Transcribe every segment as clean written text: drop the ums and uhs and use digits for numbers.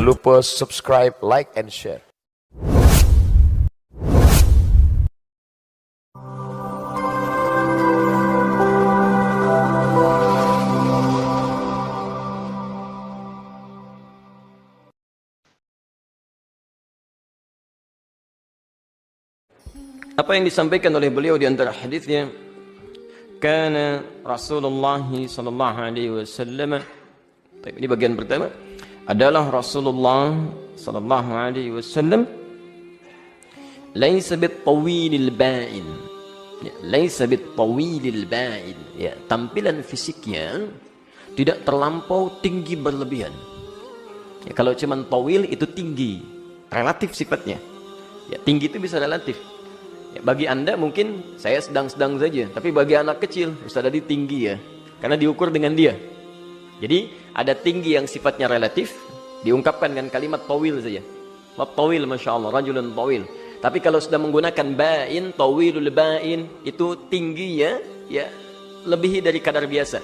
Jangan lupa subscribe, like, and share. Apa yang disampaikan oleh beliau di antara hadisnya, kana Rasulullah sallallahu alaihi wasallam. Ini bagian pertama adalah Rasulullah sallallahu alaihi wasallam laisa bit-tawilil ba'in. Laisa bit-tawilil ba'in. Ya, tampilan fisiknya tidak terlampau tinggi berlebihan. Ya, kalau cuman tawil itu tinggi, relatif sifatnya. Ya, tinggi itu bisa relatif. Ya, bagi Anda mungkin saya sedang-sedang saja, tapi bagi anak kecil Ustaz Adi tinggi ya, karena diukur dengan dia. Jadi ada tinggi yang sifatnya relatif, diungkapkan dengan kalimat tawil saja. Tawil, masya Allah, rajulun tawil. Tapi kalau sudah menggunakan ba'in, tawilul ba'in, itu tingginya ya lebih dari kadar biasa.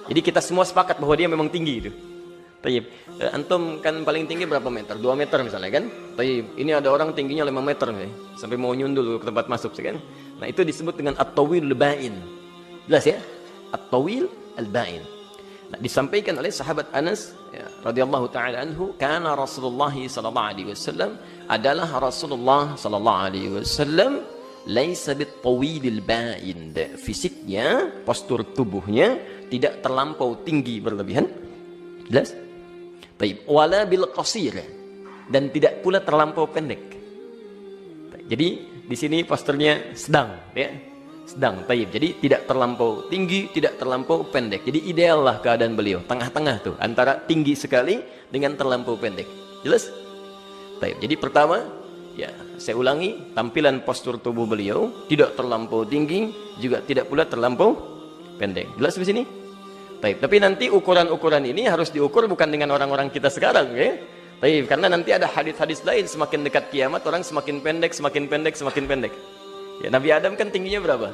Jadi kita semua sepakat bahwa dia memang tinggi itu. Tayyib. Antum kan paling tinggi berapa meter? 2 meter misalnya kan? Tayyib. Ini ada orang tingginya 5 meter nih. Sampai mau nyundul ke tempat masuk kan? Nah, itu disebut dengan at-tawil al-ba'in. Jelas ya? At-tawil al-ba'in. Nah, disampaikan oleh sahabat Anas ya, radhiyallahu taala anhu, kana Rasulullah sallallahu alaihi wasallam, adalah Rasulullah sallallahu alaihi wasallam laisa bit-tawil al-ba'in. Fisiknya, postur tubuhnya tidak terlampau tinggi berlebihan. Jelas? Baik, wala bil qasir, dan tidak pula terlampau pendek. Jadi di sini posturnya sedang, ya, sedang. Baik, jadi tidak terlampau tinggi, tidak terlampau pendek. Jadi ideal lah keadaan beliau, tengah-tengah tuh, antara tinggi sekali dengan terlampau pendek. Jelas? Baik, jadi pertama, ya saya ulangi, tampilan postur tubuh beliau tidak terlampau tinggi, juga tidak pula terlampau pendek. Jelas di sini? Baik, tapi nanti ukuran-ukuran ini harus diukur bukan dengan orang-orang kita sekarang, ya. Baik, karena nanti ada hadis-hadis lain, semakin dekat kiamat orang semakin pendek, semakin pendek, semakin pendek. Ya, Nabi Adam kan tingginya berapa?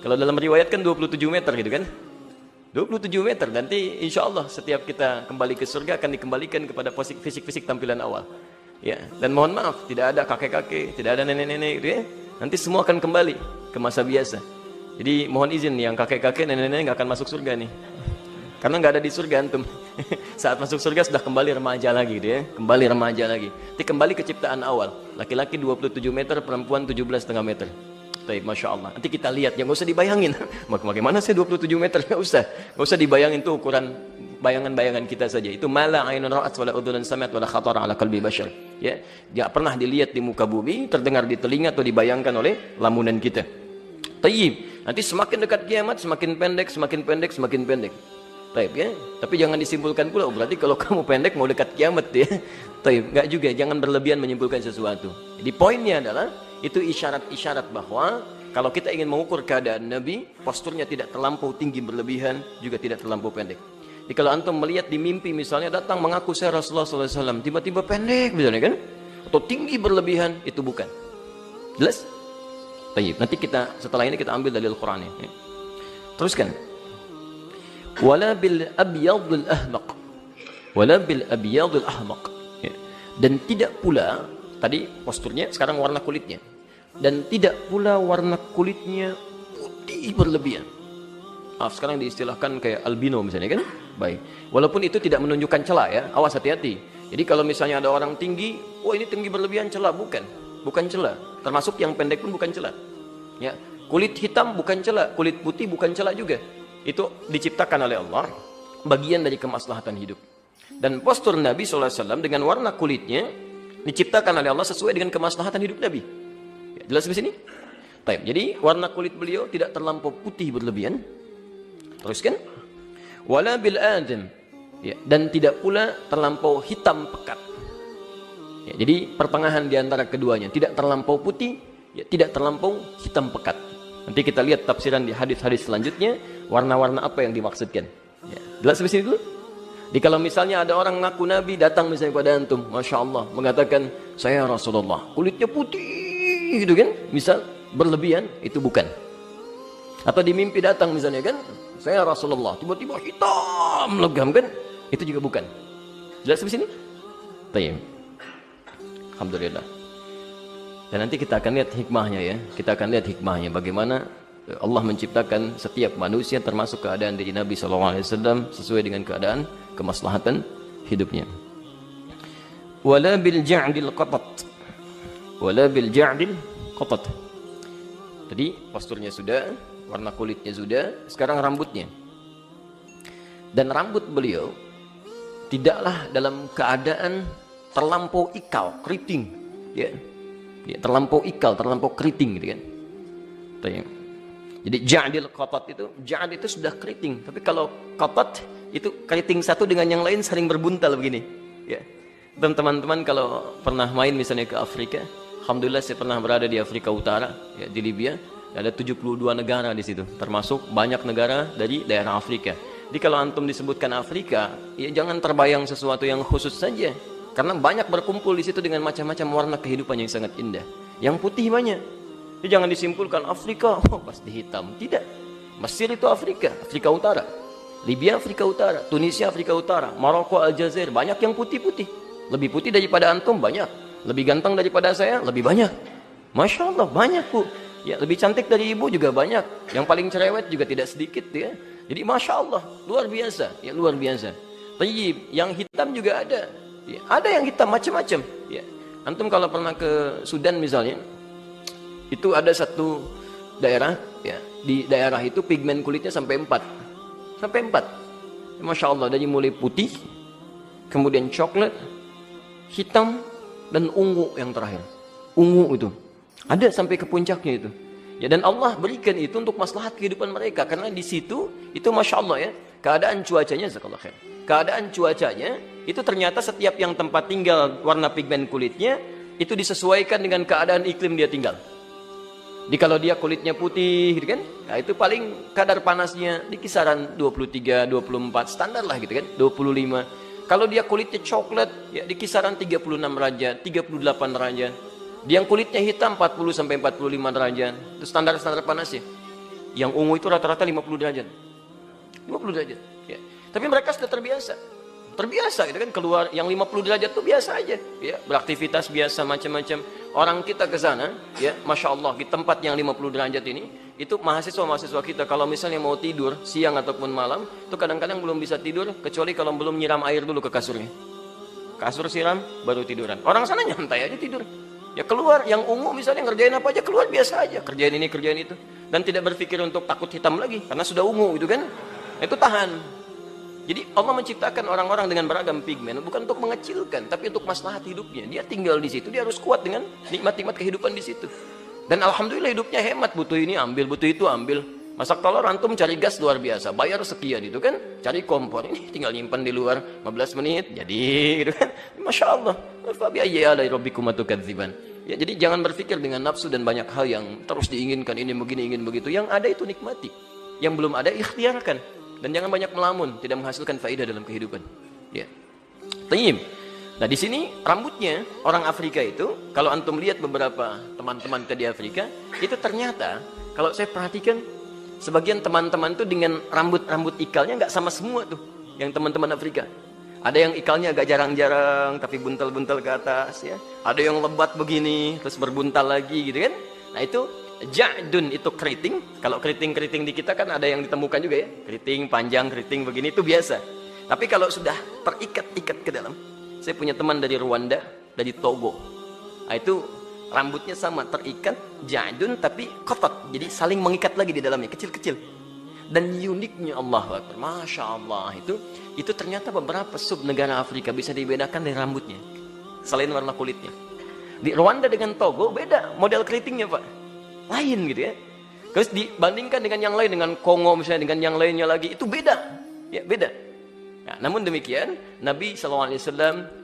Kalau dalam riwayat kan 27 meter gitu kan? 27 meter, nanti insya Allah setiap kita kembali ke surga akan dikembalikan kepada fisik-fisik tampilan awal. Ya, dan mohon maaf, tidak ada kakek-kakek, tidak ada nenek-nenek gitu ya. Nanti semua akan kembali ke masa biasa. Jadi mohon izin yang kakek-kakek, nenek-nenek nggak akan masuk surga nih. Karena nggak ada di surga antum. Saat masuk surga sudah kembali remaja lagi dia, kembali remaja lagi. Nanti kembali ke ciptaan awal. Laki-laki 27 meter, perempuan 17,5 meter. Baik, masya Allah. Nanti kita lihat, ya nggak usah dibayangin. Bagaimana sih 27 meter? Nggak usah dibayangin, itu ukuran bayangan-bayangan kita saja. Itu mala ainun ra'at wala udhunun sami'at wala khatara ala qalbi bashar. Ya, nggak pernah dilihat di muka bumi, terdengar di telinga atau dibayangkan oleh lamunan kita. Tayyib. Nanti semakin dekat kiamat, semakin pendek, semakin pendek, semakin pendek. Taib ya, tapi jangan disimpulkan pula berarti kalau kamu pendek mau dekat kiamat ya. Taib, enggak juga, jangan berlebihan menyimpulkan sesuatu. Jadi poinnya adalah itu isyarat-isyarat bahwa kalau kita ingin mengukur keadaan Nabi, posturnya tidak terlampau tinggi berlebihan, juga tidak terlampau pendek. Jadi kalau antum melihat di mimpi misalnya datang mengaku saya Rasulullah SAW, tiba-tiba pendek misalnya kan, atau tinggi berlebihan, itu bukan. Jelas? Taib. Nanti kita setelah ini kita ambil dalil Quran ya. Teruskan. Wala bil abyadil ahmaq, wala bil abyadil ahmaq, ya. Dan tidak pula tadi posturnya, sekarang warna kulitnya, dan tidak pula warna kulitnya putih berlebihan. Sekarang diistilahkan kayak albino misalnya kan. Baik, walaupun itu tidak menunjukkan celah ya, awas hati-hati. Jadi kalau misalnya ada orang tinggi, oh ini tinggi berlebihan celah, bukan celah. Termasuk yang pendek pun bukan celah. Ya, kulit hitam bukan celah, kulit putih bukan celah juga. Itu diciptakan oleh Allah, bagian dari kemaslahatan hidup. Dan postur Nabi SAW dengan warna kulitnya diciptakan oleh Allah sesuai dengan kemaslahatan hidup Nabi. Ya, jelas di sini? Baik, jadi warna kulit beliau tidak terlampau putih berlebihan. Teruskan. Wala bil adam, ya, dan tidak pula terlampau hitam pekat. Ya, jadi pertengahan di antara keduanya, tidak terlampau putih, ya, tidak terlampau hitam pekat. Nanti kita lihat tafsiran di hadis-hadis selanjutnya, warna-warna apa yang dimaksudkan. Ya, jelas di sini dulu? Jadi kalau misalnya ada orang ngaku Nabi datang misalnya kepada antum, masya Allah, mengatakan saya Rasulullah, kulitnya putih, gitu kan? Misal berlebihan, itu bukan. Atau di mimpi datang misalnya kan, saya Rasulullah, tiba-tiba hitam legam kan, itu juga bukan. Jelas di sini? Tayyib. Alhamdulillah. Dan nanti kita akan lihat hikmahnya ya. Kita akan lihat hikmahnya bagaimana Allah menciptakan setiap manusia termasuk keadaan diri Nabi SAW sesuai dengan keadaan kemaslahatan hidupnya. Wala bil ja'dil qatat. Wala bil ja'dil qatat. Jadi posturnya sudah, warna kulitnya sudah, sekarang rambutnya. Dan rambut beliau tidaklah dalam keadaan terlampau ikal, keriting, ya. Ya, terlampau ikal, terlampau keriting gitu kan. Jadi ja'dil qatat itu, ja'd itu sudah keriting, tapi kalau qatat itu keriting satu dengan yang lain saling berbuntal begini, ya. Dan teman-teman kalau pernah main misalnya ke Afrika, alhamdulillah saya pernah berada di Afrika Utara, ya, di Libya, ada 72 negara di situ, termasuk banyak negara dari daerah Afrika. Jadi kalau antum disebutkan Afrika, ya jangan terbayang sesuatu yang khusus saja, karena banyak berkumpul di situ dengan macam-macam warna kehidupan yang sangat indah. Yang putih banyak. Jadi jangan disimpulkan Afrika, oh pasti hitam. Tidak. Mesir itu Afrika, Afrika Utara. Libya Afrika Utara, Tunisia Afrika Utara, Maroko, Aljazair, banyak yang putih-putih. Lebih putih daripada antum banyak. Lebih ganteng daripada saya lebih banyak. Masya Allah banyak bu. Ya lebih cantik dari ibu juga banyak. Yang paling cerewet juga tidak sedikit ya. Jadi Masya Allah, luar biasa, ya luar biasa. Tayyib, yang hitam juga ada. Ya, ada yang hitam macam-macam. Ya. Antum kalau pernah ke Sudan misalnya, itu ada satu daerah, ya, di daerah itu pigmen kulitnya sampai 4. Sampai 4. Masya Allah, dari mulai putih, kemudian coklat, hitam, dan ungu yang terakhir. Ungu itu. Ada sampai ke puncaknya itu. Ya, dan Allah berikan itu untuk maslahat kehidupan mereka, karena di situ itu Masya Allah ya, keadaan cuacanya jazakallahu khair. Keadaan cuacanya itu ternyata setiap yang tempat tinggal warna pigmen kulitnya itu disesuaikan dengan keadaan iklim dia tinggal. Jadi kalau dia kulitnya putih gitu kan, nah itu paling kadar panasnya di kisaran 23, 24 standar lah gitu kan, 25. Kalau dia kulitnya coklat ya di kisaran 36 derajat, 38 derajat. Dia yang kulitnya hitam 40 sampai 45 derajat. Itu standar-standar panasnya. Yang ungu itu rata-rata 50 derajat. 50 derajat, ya. Tapi mereka sudah terbiasa. Terbiasa gitu kan, keluar yang 50 derajat itu biasa aja, ya. Beraktivitas biasa macam-macam. Orang kita ke sana, ya, Masya Allah, di tempat yang 50 derajat ini, itu mahasiswa-mahasiswa kita kalau misalnya mau tidur siang ataupun malam, itu kadang-kadang belum bisa tidur kecuali kalau belum nyiram air dulu ke kasurnya. Kasur siram baru tiduran. Orang sana nyantai aja tidur. Ya keluar, yang ungu misalnya ngerjain apa aja keluar biasa aja, kerjain ini kerjain itu, dan tidak berpikir untuk takut hitam lagi karena sudah ungu gitu kan. Itu tahan. Jadi Allah menciptakan orang-orang dengan beragam pigmen bukan untuk mengecilkan, tapi untuk maslahat hidupnya. Dia tinggal di situ, dia harus kuat dengan nikmat-nikmat kehidupan di situ. Dan alhamdulillah hidupnya hemat, butuh ini ambil, butuh itu ambil. Masak telur antum cari gas luar biasa, bayar sekian itu kan, cari kompor ini tinggal nyimpan di luar 15 menit jadi gitu kan. Masya Allah. Fa bi ayyi ala'i rabbikum tukadziban. Ya, jadi jangan berpikir dengan nafsu dan banyak hal yang terus diinginkan, ini begini ingin begitu. Yang ada itu nikmati, yang belum ada ikhtiarkan, dan jangan banyak melamun, tidak menghasilkan faedah dalam kehidupan. Ya. Tayyib. Nah di sini rambutnya orang Afrika itu, kalau antum lihat beberapa teman-teman kita di Afrika, itu ternyata kalau saya perhatikan sebagian teman-teman tuh dengan rambut-rambut ikalnya nggak sama semua tuh, yang teman-teman Afrika. Ada yang ikalnya agak jarang-jarang tapi buntal-buntal ke atas ya. Ada yang lebat begini terus berbuntal lagi gitu kan. Nah itu ja'dun, itu keriting. Kalau keriting-keriting di kita kan ada yang ditemukan juga ya. Keriting panjang, keriting begini itu biasa. Tapi kalau sudah terikat-ikat ke dalam. Saya punya teman dari Rwanda, dari Togo. Nah itu rambutnya sama terikat ja'dun tapi qatat. Jadi saling mengikat lagi di dalamnya, kecil-kecil. Dan uniknya Allah Akbar, Masya Allah itu ternyata beberapa sub negara Afrika bisa dibedakan dari rambutnya selain warna kulitnya. Di Rwanda dengan Togo beda model keritingnya Pak, lain gitu ya. Terus dibandingkan dengan yang lain, dengan Kongo misalnya, dengan yang lainnya lagi itu beda ya, beda. Nah, namun demikian Nabi SAW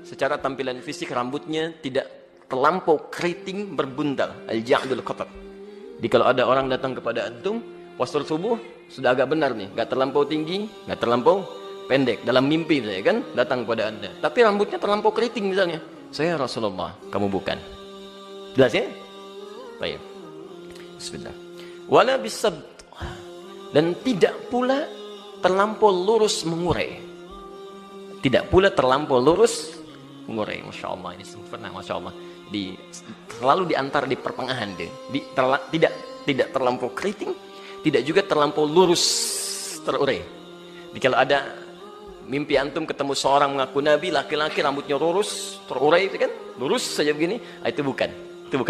secara tampilan fisik rambutnya tidak terlampau keriting berbuntal, al-ja'dul qatat. Jadi kalau ada orang datang kepada antum postur tubuh sudah agak benar nih, nggak terlampau tinggi, nggak terlampau pendek. Dalam mimpi saya kan datang kepada anda, tapi rambutnya terlampau keriting misalnya, saya Rasulullah, kamu bukan. Jelas ya? Baik. Bismillah. Wala bisab, dan tidak pula terlampau lurus mengurai. Tidak pula terlampau lurus mengurai. Masya Allah, ini sempurna, Masya Allah. Selalu diantar di pertengahan deh. Tidak terlampau keriting, tidak juga terlampau lurus terurai. Jadi kalau ada mimpi antum ketemu seorang mengaku nabi, laki-laki rambutnya lurus, terurai itu kan, lurus saja begini, itu bukan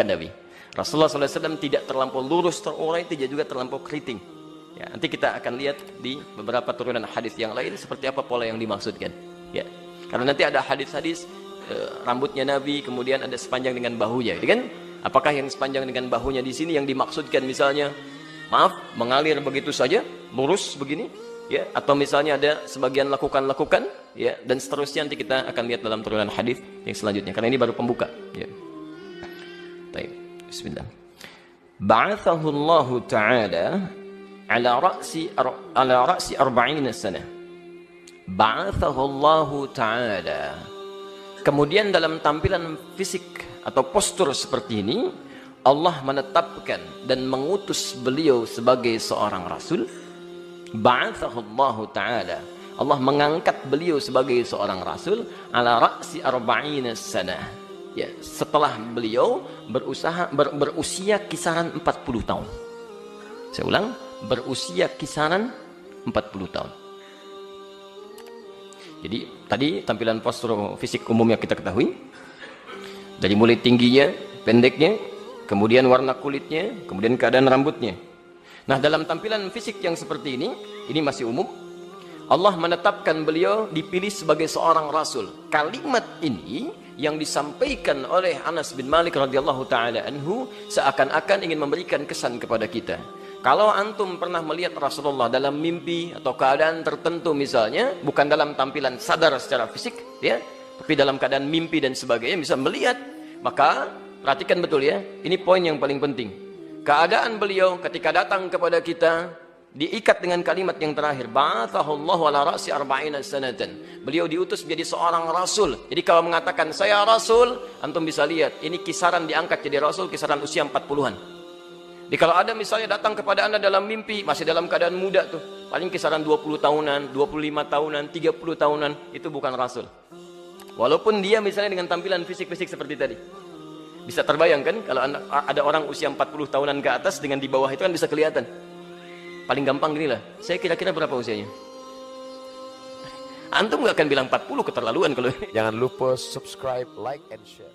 nabi. Rasulullah SAW tidak terlampau lurus, terurai, tidak juga terlampau keriting. Ya, nanti kita akan lihat di beberapa turunan hadis yang lain seperti apa pola yang dimaksudkan. Ya, karena nanti ada hadis-hadis rambutnya nabi, kemudian ada sepanjang dengan bahunya, gitu kan? Apakah yang sepanjang dengan bahunya di sini yang dimaksudkan misalnya, maaf, mengalir begitu saja, lurus begini? Ya, atau misalnya ada sebagian lakukan, ya, dan seterusnya nanti kita akan lihat dalam turunan hadis yang selanjutnya. Karena ini baru pembuka. Ya. Baik, bismillah. Ba'athahu Allah Ta'ala ala ra'si 40 sanah. Ba'athahu Allah Ta'ala. Kemudian dalam tampilan fisik atau postur seperti ini, Allah menetapkan dan mengutus beliau sebagai seorang rasul. Ba'athahu Allah Ta'ala. Allah mengangkat beliau sebagai seorang rasul ala ra'si 40 sanah. Ya, setelah beliau berusia kisaran 40 tahun. Saya ulang, berusia kisaran 40 tahun. Jadi tadi tampilan postur fisik umum yang kita ketahui. Dari mulai tingginya, pendeknya, kemudian warna kulitnya, kemudian keadaan rambutnya. Nah, dalam tampilan fisik yang seperti ini masih umum. Allah menetapkan beliau dipilih sebagai seorang rasul. Kalimat ini yang disampaikan oleh Anas bin Malik radhiyallahu taala anhu seakan-akan ingin memberikan kesan kepada kita. Kalau antum pernah melihat Rasulullah dalam mimpi atau keadaan tertentu misalnya, bukan dalam tampilan sadar secara fisik, ya, tapi dalam keadaan mimpi dan sebagainya bisa melihat, maka perhatikan betul ya, ini poin yang paling penting. Keadaan beliau ketika datang kepada kita diikat dengan kalimat yang terakhir, ba'athahullahu ala ra'si 40 sanatan. Beliau diutus menjadi seorang rasul. Jadi kalau mengatakan saya rasul, antum bisa lihat ini kisaran diangkat jadi rasul kisaran usia 40-an. Jadi kalau ada misalnya datang kepada Anda dalam mimpi masih dalam keadaan muda tuh, paling kisaran 20 tahunan, 25 tahunan, 30 tahunan, itu bukan rasul. Walaupun dia misalnya dengan tampilan fisik-fisik seperti tadi. Bisa terbayangkan kalau ada orang usia 40 tahunan ke atas dengan di bawah itu kan bisa kelihatan. Paling gampang gini lah, saya kira-kira berapa usianya? Antum gak akan bilang 40, keterlaluan kalau ini. Jangan lupa subscribe, like, and share.